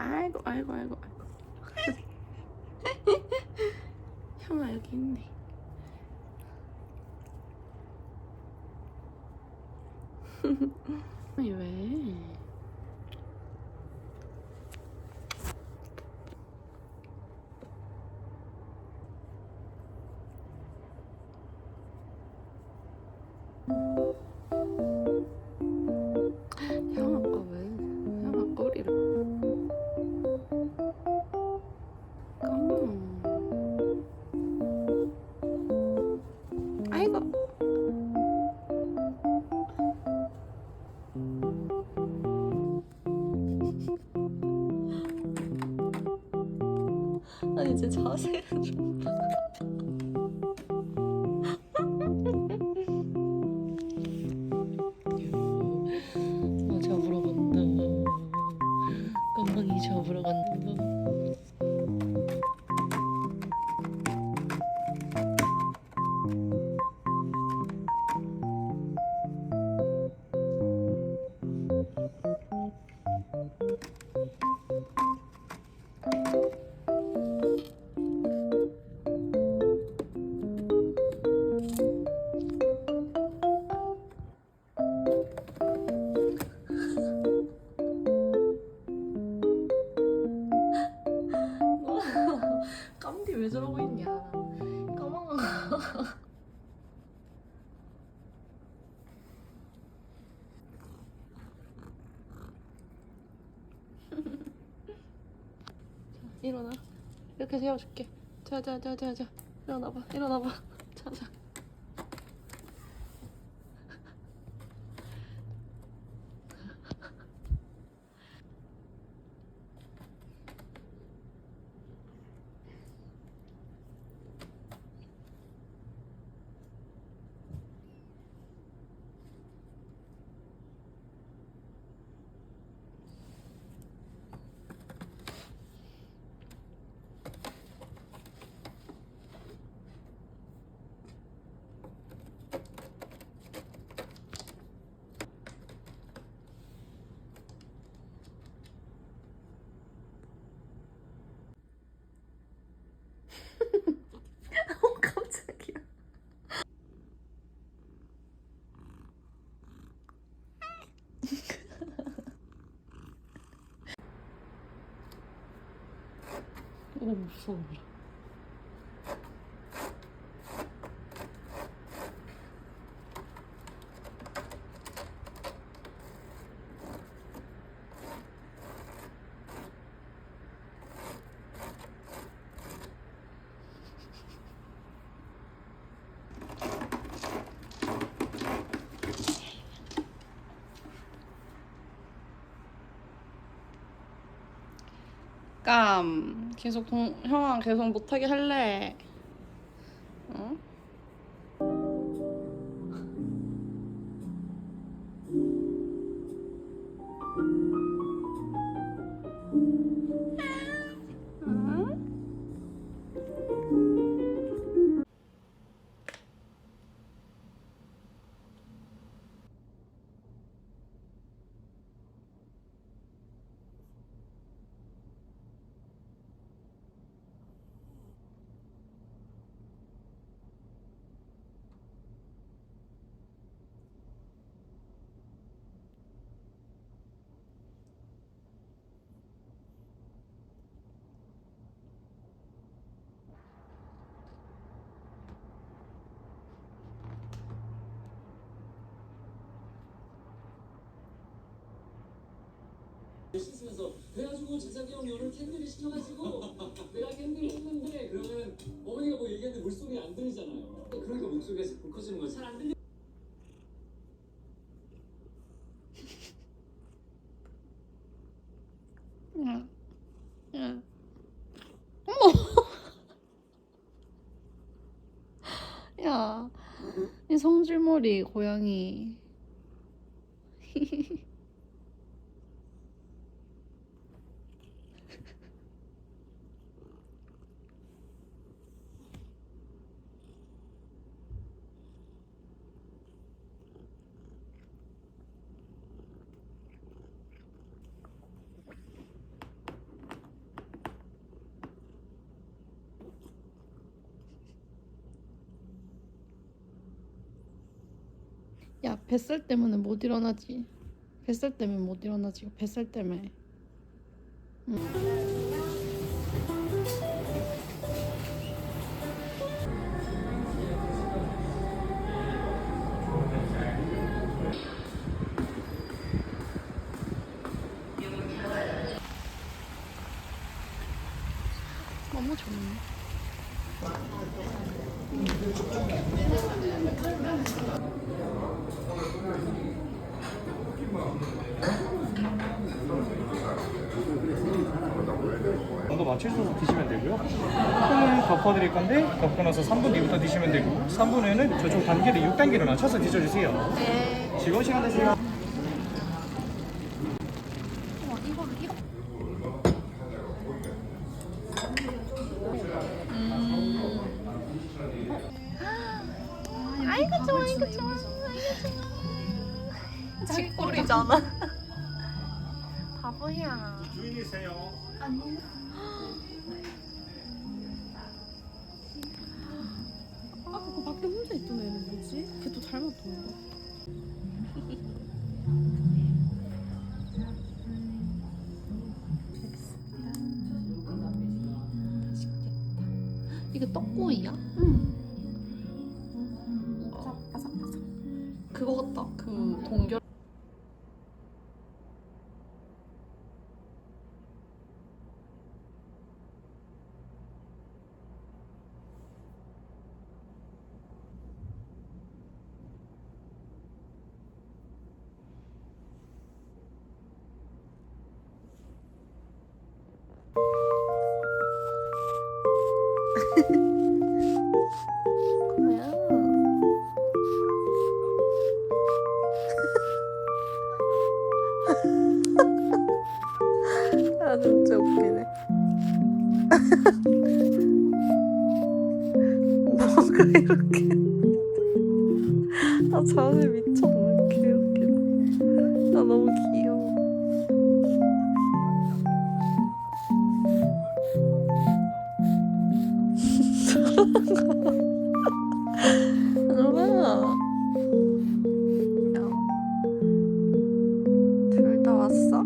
아이고 아이고 아이고 아이고. 형아 여기 있네. 아니 왜? 형아가 왜? 형아 꼬리를 까먹어. 아이고. 아니 제 자세가 좀. 잡으러 간다. 깜빡이 잡으러 간다. 깜디 왜 저러고 있냐? 까망아. 일어나. 이렇게 세워줄게. 자자자자자. 일어나봐. 일어나봐. 자자. 깜짝이야. 무서워. 계속 형아 계속 못하게 할래. 어? 응? 씻으면서 그래가지고 재석이 형 오늘 캔들을 시켜가지고 내가 캔들 했는데 그러면 어머니가 뭐 얘기하는데 물소리 안 들리잖아요. 그러니까 목소리가 자꾸 커지는 거지. 잘 안 들리. 응. 응. 어머. 야, 이 성질머리 고양이. 야, 뱃살 때문에 못 일어나지. 뱃살 때문에 못 일어나지. 뱃살 때문에. 너무 좋네. 온도 맞추셔서 드시면 되고요. 콩을 덮어드릴 건데 덮고 나서 3분 뒤부터 드시면 되고 3분 후에는 저쪽 단계를 6단계로 낮춰서 드셔주세요. 네. 즐거운 시간 되세요. 아이고 좋아, 아이고 좋아, 아이고 좋아. 쥐꼬리잖아. 바보야. 주인이세요. 아, 그거 밖에 혼자 있던 애는 뭐지? 걔 또 닮았던데. 이게 떡구이야? 응. 바삭바삭바삭. 그거 같다. 그 동결. 뭐야? 아 진짜 웃기네. 뭐가 이렇게? 아 자세 미쳤네. 개웃기다. 아 너무 귀여워. 누나. 둘 다 왔어?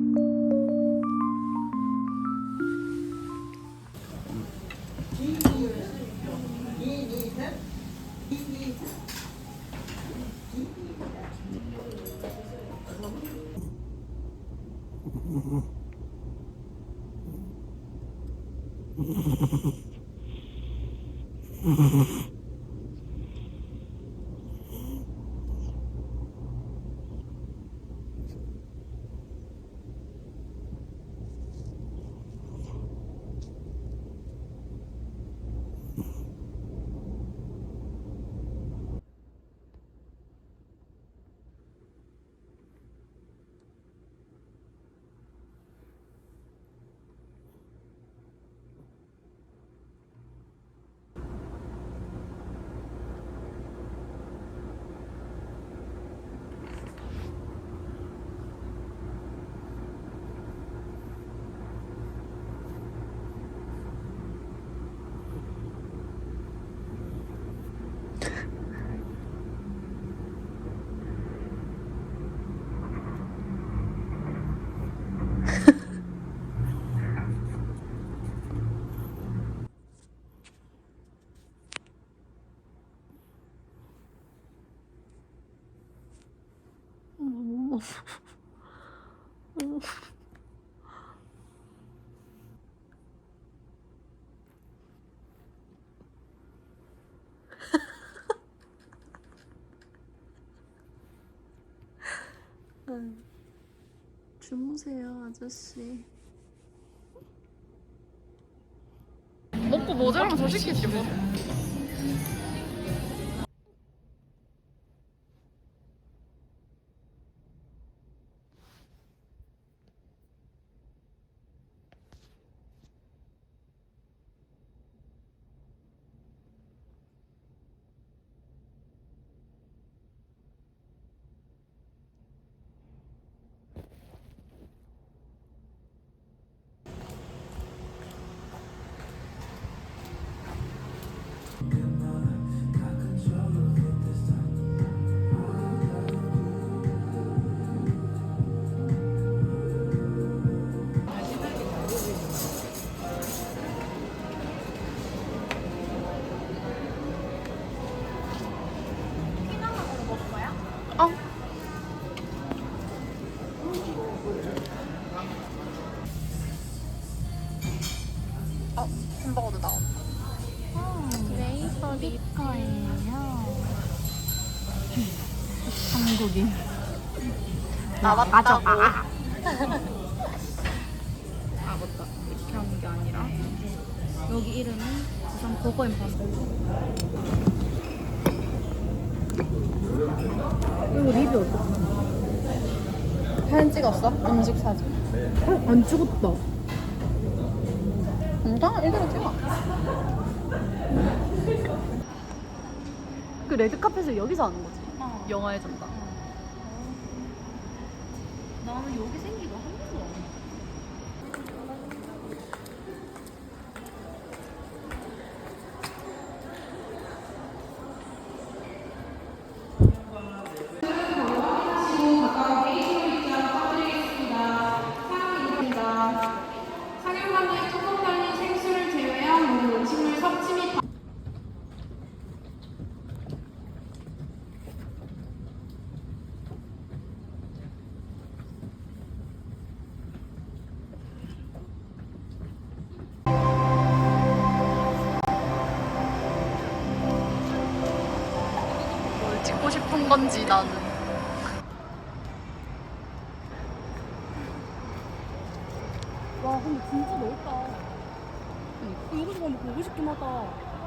주무세요, 아저씨. 먹고 모자라면 더 시키지 뭐. 햄버거도 나온다. 웨이퍼 리퍼예요. 한국인. 나왔다고. 아 맞다. 이렇게 하는 게 아니라 여기 이름은 부산 버거앤 파스타. 이거 리뷰 어떻게? 사진 찍었어? 음식 사진. 안 찍었다. 일단 이대로 찍어. 그 레드카펫을 여기서 하는 거지. 영화의 전당. 나는 여기 생기고 한 번도 안 해. 상용관에 조금 달린 생수를 제외한 모든 음식물 섭취 및 뭘 찍고 싶은 건지 나는. 와 근데 진짜 넓다. 여기서 가면 보고 싶긴 하다.